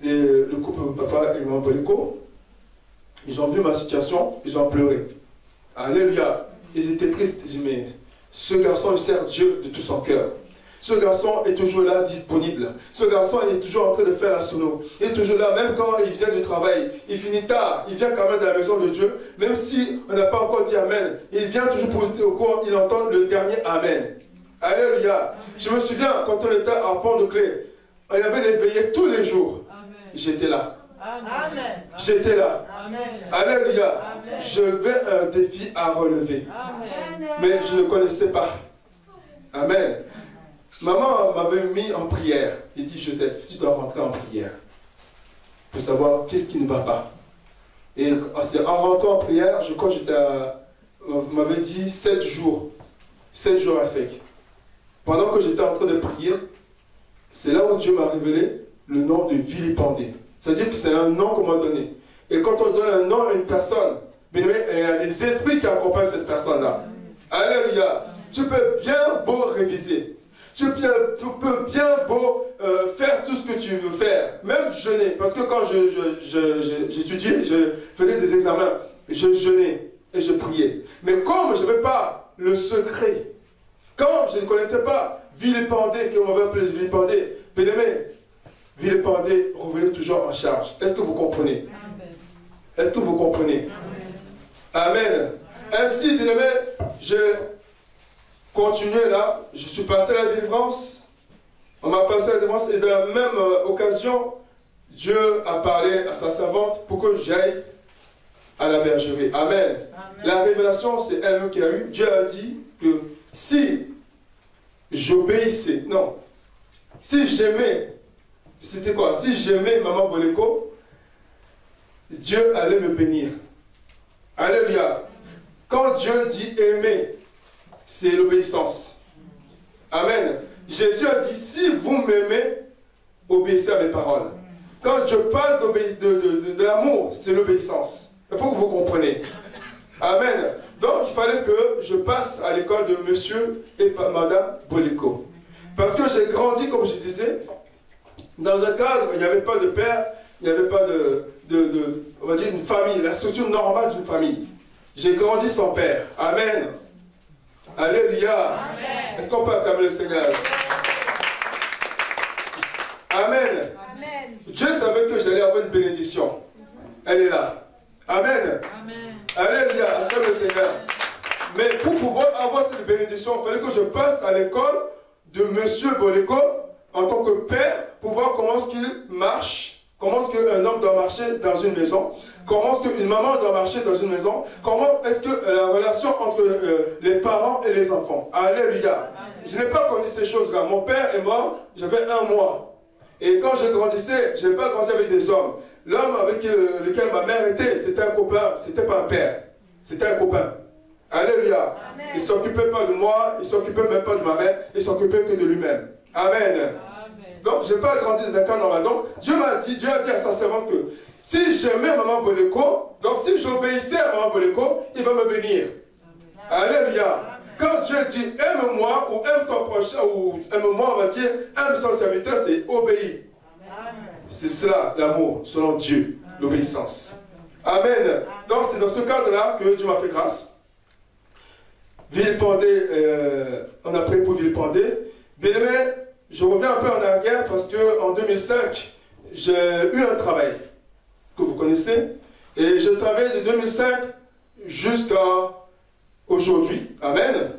le couple papa et maman Boléko. Ils ont vu ma situation, ils ont pleuré. Alléluia. Ils étaient tristes. J'ai dit, mais ce garçon, il sert Dieu de tout son cœur. Ce garçon est toujours là, disponible. Ce garçon est toujours en train de faire la sono. Il est toujours là, même quand il vient du travail. Il finit tard, il vient quand même de la maison de Dieu. Même si on n'a pas encore dit Amen, il vient toujours pour être au courant, il entend le dernier Amen. Alléluia. Je me souviens, quand on était à Pont-de-Clé, il y avait les veillées tous les jours. J'étais là. Amen. J'étais là. Amen. Alléluia. Amen. J'avais un défi à relever. Amen. Mais je ne connaissais pas. Amen. Maman m'avait mis en prière. Il dit, Joseph, tu dois rentrer en prière pour savoir qu'est-ce qui ne va pas. Et en rentrant en prière, je crois que on m'avait dit 7 jours. 7 jours à sec. Pendant que j'étais en train de prier, c'est là où Dieu m'a révélé le nom de vilipendé. C'est-à-dire que c'est un nom qu'on m'a donné. Et quand on donne un nom à une personne, il y a des esprits qui accompagnent cette personne-là. Alléluia. Tu peux bien beau réviser. Tu peux bien beau faire tout ce que tu veux faire. Même jeûner. Parce que quand j'étudiais, je faisais des examens, je jeûnais et je priais. Mais comme je n'avais pas le secret, comme je ne connaissais pas vilipendé, qu'on m'avait appelé vilipendé, bien aimé, vilipendé revenait toujours en charge. Est-ce que vous comprenez? Est-ce que vous comprenez? Amen. Ainsi, bien aimé, je continuais là, je suis passé à la délivrance. On m'a passé à la délivrance et de la même occasion, Dieu a parlé à sa servante pour que j'aille à la bergerie. Amen. La révélation, c'est elle-même qui a eu. Dieu a dit que si j'obéissais, non, si j'aimais, c'était quoi? Si j'aimais Maman Boléko, Dieu allait me bénir. Alléluia. Quand Dieu dit aimer, c'est l'obéissance. Amen. Jésus a dit, si vous m'aimez, obéissez à mes paroles. Quand je parle de l'amour, c'est l'obéissance. Il faut que vous compreniez. Amen. Donc, il fallait que je passe à l'école de monsieur et madame Boliko. Parce que j'ai grandi, comme je disais, dans un cadre, il n'y avait pas de père, il n'y avait pas on va dire, une famille, la structure normale d'une famille. J'ai grandi sans père. Amen. Alléluia. Est-ce qu'on peut acclamer le Seigneur? Amen. Amen. Dieu savait que j'allais avoir une bénédiction. Elle est là. Amen. Amen. Alléluia. Acclame le Seigneur. Mais pour pouvoir avoir cette bénédiction, il fallait que je passe à l'école de monsieur Boliko en tant que père pour voir comment est-ce qu'il marche, comment est-ce qu'un homme doit marcher dans une maison, comment est-ce qu'une maman doit marcher dans une maison, comment est-ce que la relation entre les parents et les enfants. Alléluia. Je n'ai pas connu ces choses-là. Mon père est mort, j'avais 1 mois. Et quand je grandissais, je n'ai pas grandi avec des hommes. L'homme avec lequel ma mère était, c'était un copain, c'était pas un père. C'était un copain. Alléluia. Amen. Il ne s'occupait pas de moi, il ne s'occupait même pas de ma mère, il ne s'occupait que de lui-même. Amen. Amen. Donc, je n'ai pas grandi dans un cas normal. Donc, Dieu a dit à sa servante que si j'aimais maman Boliko, donc si j'obéissais à maman Boliko, il va me bénir. Amen. Alléluia. Amen. Quand Dieu dit aime-moi ou aime ton prochain, ou aime-moi, on va dire aime son serviteur, c'est obéir. C'est cela, l'amour, selon Dieu, l'obéissance. Amen. Donc, c'est dans ce cadre-là que Dieu m'a fait grâce. Villependé, on a prié pour Villependé. Bien aimé, je reviens un peu en arrière parce qu'en 2005, j'ai eu un travail que vous connaissez. Et je travaille de 2005 jusqu'à aujourd'hui. Amen.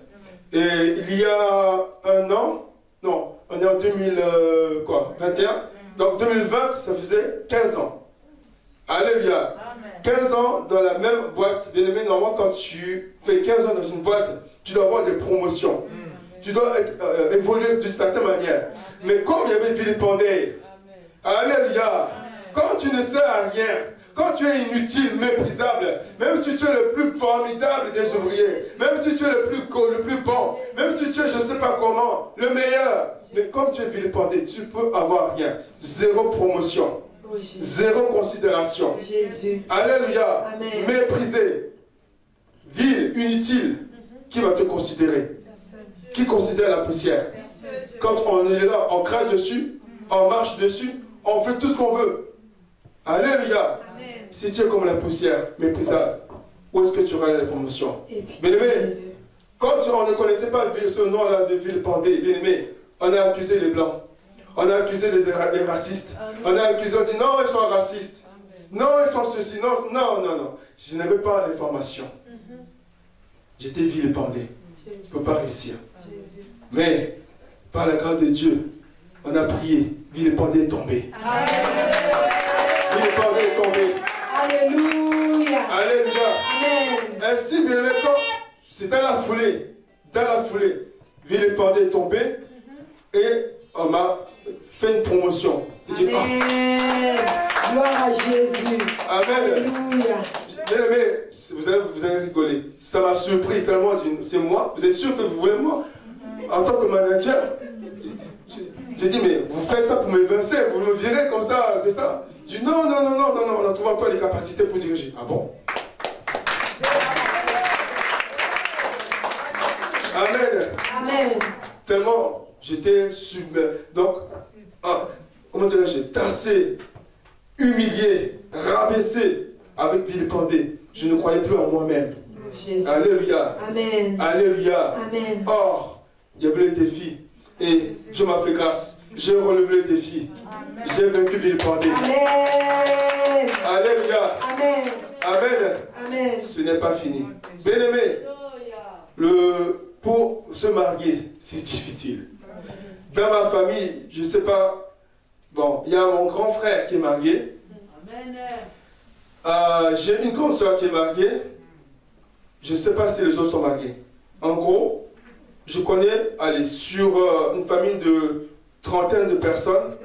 Et il y a 1 an, non, on est en 2021. Donc 2020, ça faisait 15 ans. Alléluia. 15 ans dans la même boîte. Bien aimé, normalement, quand tu fais 15 ans dans une boîte, tu dois avoir des promotions. Tu dois évoluer d'une certaine manière. Mais comme il y avait Villependé, alléluia, quand tu ne sers à rien, quand tu es inutile, méprisable, même si tu es le plus formidable des ouvriers, même si tu es le plus bon, même si tu es je ne sais pas comment, le meilleur, mais comme tu es Villependé, tu peux avoir rien. 0 promotion. Oh, 0 considération. Jésus. Alléluia. Amen. Méprisé. Vil, inutile. Qui va te considérer? Qui considère la poussière? Quand on est là, on crache dessus, on marche dessus, on fait tout ce qu'on veut. Alléluia. Amen. Si tu es comme la poussière, méprisable, où est-ce que tu auras la promotion? Bien aimé, quand on ne connaissait pas ce nom-là de Villependé, bien aimé, on a accusé les blancs. On a accusé les racistes. On a accusé, on dit non, ils sont racistes. Non, ils sont ceci. Non, non, non, non. Je n'avais pas l'information. J'étais Villependé. Je ne peux pas réussir. Mais, par la grâce de Dieu, on a prié. Villependé est tombé. Villependé est tombé. Alléluia. Alléluia. Amen. Ainsi, bien aimé, c'est dans la foulée. Dans la foulée. Villependé est tombé. Et on m'a fait une promotion. Amen. Gloire à Jésus. Amen. Alléluia. Bien aimé, vous allez rigoler. Ça m'a surpris tellement. C'est moi. Vous êtes sûr que vous voulez moi? En tant que manager, j'ai dit, mais vous faites ça pour m'évincer, vous me virez comme ça, c'est ça? J'ai dit, non, non, non, non, non, non, on a trouvé encore les capacités pour diriger. Ah bon? Amen. Amen. Tellement j'étais submergé. Donc, comment dirais-je, tassé, humilié, rabaissé avec Villependé. Je ne croyais plus en moi-même. Alléluia. Amen. Alléluia. Amen. Or, il y avait le défi. Et Dieu m'a fait grâce. J'ai relevé le défi. J'ai vaincu Villependé. Amen. Alléluia. Amen. Amen. Amen. Ce n'est pas fini. Bien-aimé, pour se marier, c'est difficile. Dans ma famille, je ne sais pas. Bon, il y a mon grand frère qui est marié. J'ai une grande soeur qui est mariée. Je ne sais pas si les autres sont mariés. En gros, je connais, allez, sur une famille de 30aine de personnes,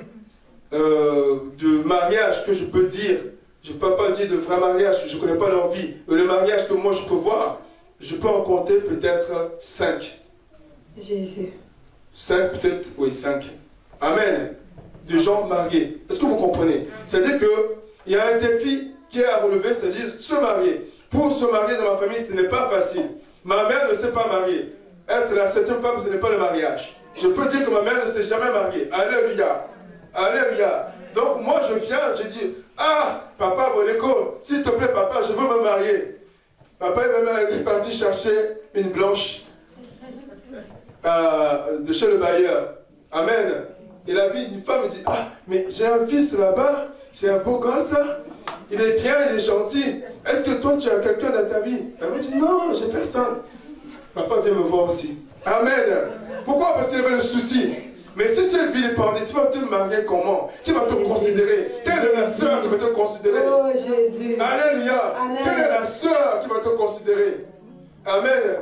de mariage que je peux dire, je ne peux pas dire de vrai mariage, je ne connais pas leur vie, mais le mariage que moi je peux voir, je peux en compter peut-être 5. Jésus. 5 peut-être, oui 5. Amen. de gens mariés. Est-ce que vous comprenez? C'est-à-dire qu'il y a un défi qui est à relever, c'est-à-dire se marier. Pour se marier dans ma famille, ce n'est pas facile. Ma mère ne s'est pas mariée. Être la 7e femme, ce n'est pas le mariage. Je peux dire que ma mère ne s'est jamais mariée. Alléluia. Alléluia. Donc moi je viens, je dis, ah, papa Boleko, s'il te plaît papa, je veux me marier. Papa et ma mère est parti chercher une blanche de chez le bailleur. Amen. Il a vu une femme, il dit, ah, mais j'ai un fils là-bas, c'est un beau gosse, il est bien, il est gentil. Est-ce que toi tu as quelqu'un dans ta vie? Elle me dit, non, j'ai personne. Papa vient me voir aussi. Amen. Pourquoi? Parce qu'il avait le souci. Mais si tu es vilipendé, tu vas te marier comment? Qui va te considérer? Quelle est la sœur qui va te considérer? Oh Jésus. Alléluia. Amen. Quelle est la sœur qui va te considérer? Amen.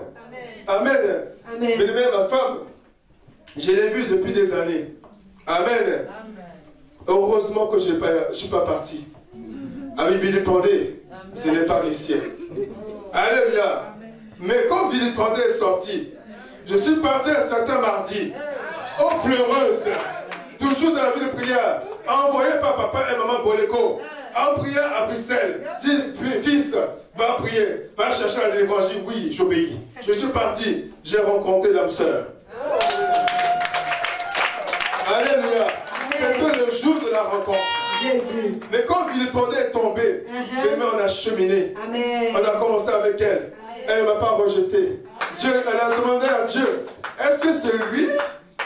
Amen. Amen. Mais même ma femme, je l'ai vue depuis des années. Amen. Heureusement que je ne suis pas parti. Avec vilipendé, je n'ai pas réussi. Alléluia. Mais quand vilipendé est sorti, je suis parti un certain mardi. Oh pleureuse, toujours dans la vie de prière, envoyée par papa et maman Boleko, en prière à Bruxelles. J'ai dit, fils, va prier, va chercher la délivrance. J'ai dit, oui, j'obéis. Je suis parti, j'ai rencontré l'âme sœur. Alléluia. C'était le jour de la rencontre. Jésus. Mais quand Vilipendé est tombé, on a cheminé. Amen. On a commencé avec elle. Elle ne m'a pas rejeté. Dieu, elle a demandé à Dieu, est-ce que c'est lui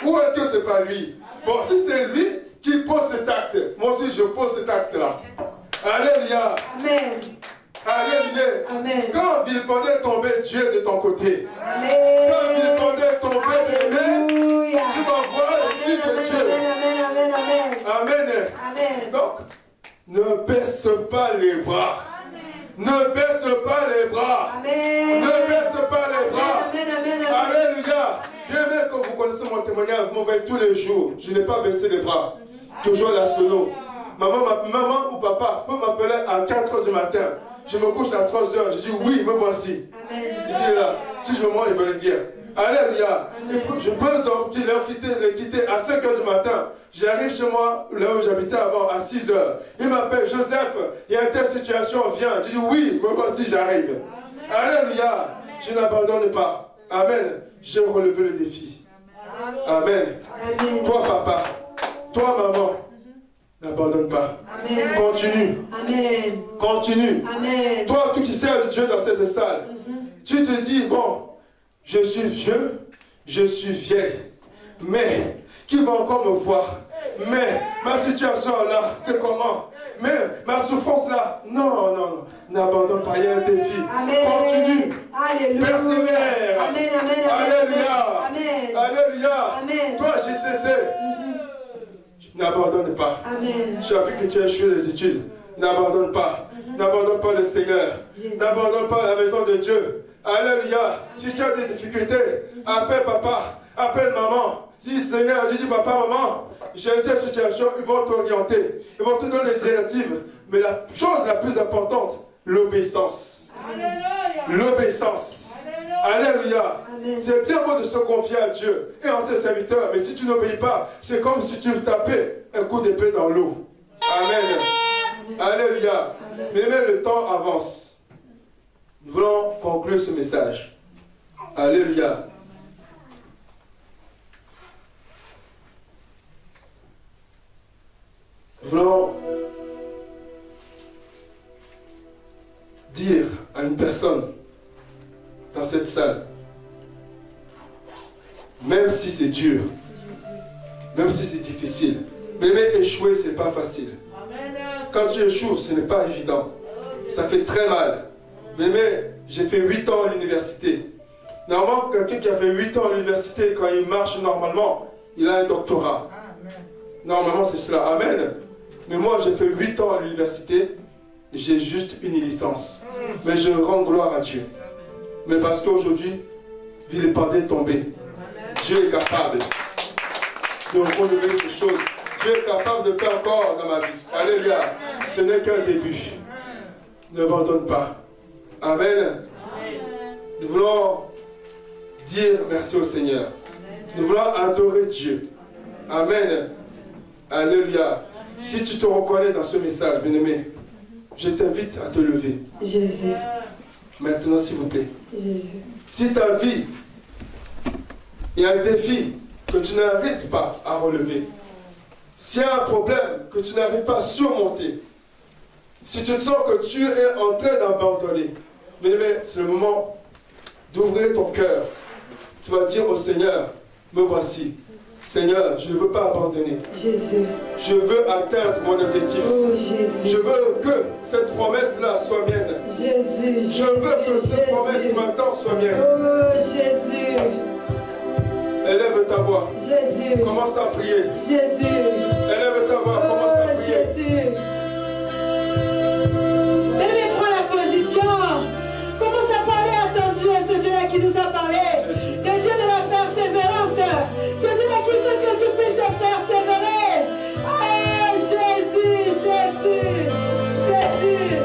ou est-ce que c'est pas lui? Bon, si c'est lui qui pose cet acte, moi aussi je pose cet acte-là. Alléluia. Amen. Alléluia. Amen. Quand Vilipendé est tombé, Dieu est de ton côté. Amen. Quand Vilipendé est tombé, Alléluia. tu vas voir le Fils de Dieu. Amen, amen, amen. Amen. Amen. Donc, ne baisse pas les bras. Ne baisse pas les bras. Amen. Ne baisse pas les bras. Amen, amen, amen. Alléluia. Bien même que vous connaissez mon témoignage, vous m'envoyez tous les jours. Je n'ai pas baissé les bras. Toujours la sono. Maman ou papa peut m'appeler à 4 h du matin. Je me couche à 3 h. Je dis oui, me voici. Amen. Je dis là, si je me mens, il va le dire. Alléluia. Je peux donc les quitter à 5 h du matin. J'arrive chez moi, là où j'habitais avant, à 6 h. Il m'appelle, Joseph, il y a une telle situation, viens. Je dis oui, me voici, j'arrive. Alléluia. Je n'abandonne pas. Amen. J'ai relevé le défi. Amen. Amen. Toi, papa, toi, maman, n'abandonne pas. Amen. Continue. Amen. Continue. Amen. Toi, tu qui sers Dieu dans cette salle, tu te dis, bon, je suis vieux, je suis vieille, mais qui va encore me voir? Mais ma situation là, c'est comment? Mais ma souffrance là, non, n'abandonne pas, il y a un défi. Amen. Continue. Alléluia. Persévère. Amen, amen, amen. Alléluia. Amen. Alléluia. Amen. Toi, j'ai cessé. N'abandonne pas. Amen. Tu as vu que tu as échoué les études. N'abandonne pas. N'abandonne pas le Seigneur. N'abandonne pas la maison de Dieu. Alléluia. Si tu as des difficultés, appelle papa, appelle maman. Dis Seigneur, dis papa, maman, j'ai une telle situation, ils vont t'orienter. Ils vont te donner des directives. Mais la chose la plus importante, l'obéissance. L'obéissance. Alléluia. C'est bien beau de se confier à Dieu et en ses serviteurs, mais si tu n'obéis pas, c'est comme si tu tapais un coup d'épée dans l'eau. Amen. Alléluia. Mais le temps avance. Nous voulons conclure ce message. Alléluia. Nous voulons dire à une personne dans cette salle, même si c'est dur, même si c'est difficile, mais échouer, c'est pas facile. Quand tu échoues, ce n'est pas évident. Ça fait très mal. Mais j'ai fait 8 ans à l'université. Normalement, quelqu'un qui a fait 8 ans à l'université, quand il marche normalement, il a un doctorat. Normalement, c'est cela. Amen. Mais moi, j'ai fait 8 ans à l'université, j'ai juste une licence. Mais je rends gloire à Dieu. Mais parce qu'aujourd'hui, Vilipendé est tombé. Dieu est capable de relever ces choses. Dieu est capable de faire encore dans ma vie. Alléluia. Ce n'est qu'un début. N'abandonne pas. Amen. Nous voulons dire merci au Seigneur. Nous voulons adorer Dieu. Amen. Alléluia. Si tu te reconnais dans ce message, bien-aimé, je t'invite à te lever. Jésus. Maintenant, s'il vous plaît. Jésus. Si ta vie, il y a un défi que tu n'arrives pas à relever, s'il y a un problème que tu n'arrives pas à surmonter, si tu te sens que tu es en train d'abandonner, bien-aimé, c'est le moment d'ouvrir ton cœur. Tu vas dire au Seigneur, me voici. Seigneur, je ne veux pas abandonner. Jésus. Je veux atteindre mon objectif. Oh Jésus. Je veux que cette promesse-là soit mienne. Jésus. Je veux que cette promesse maintenant soit mienne. Oh Jésus. Élève ta voix. Jésus. Commence à prier. Jésus. Élève ta voix. Commence à prier. Jésus. Bien-aimé, prends la position. Commence à parler à ton Dieu, ce Dieu-là qui nous a parlé. Le Dieu de la persévérance. Ce Dieu-là qui veut que tu puisses persévérer. Ah, Jésus, Jésus, Jésus.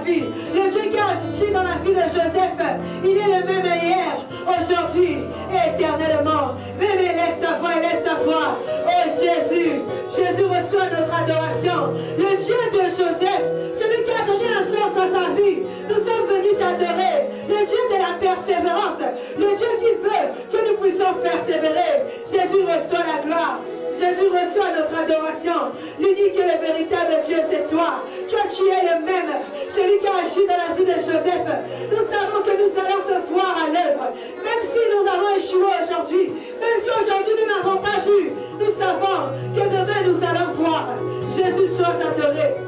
Le Dieu qui a agi dans la vie de Joseph, il est le même hier, aujourd'hui et éternellement. Même élève ta voix, élève ta voix. Oh Jésus, Jésus reçoit notre adoration. Le Dieu de Joseph, celui qui a donné un sens à sa vie, nous sommes venus t'adorer. Le Dieu de la persévérance, le Dieu qui veut que nous puissions persévérer. Jésus reçoit la gloire. Jésus reçoit notre adoration. L'unique et le véritable Dieu, c'est toi. Toi, tu es le même. Celui qui a agi dans la vie de Joseph. Nous savons que nous allons te voir à l'œuvre. Même si nous avons échoué aujourd'hui, même si aujourd'hui nous n'avons pas vu, nous savons que demain nous allons voir. Jésus soit adoré.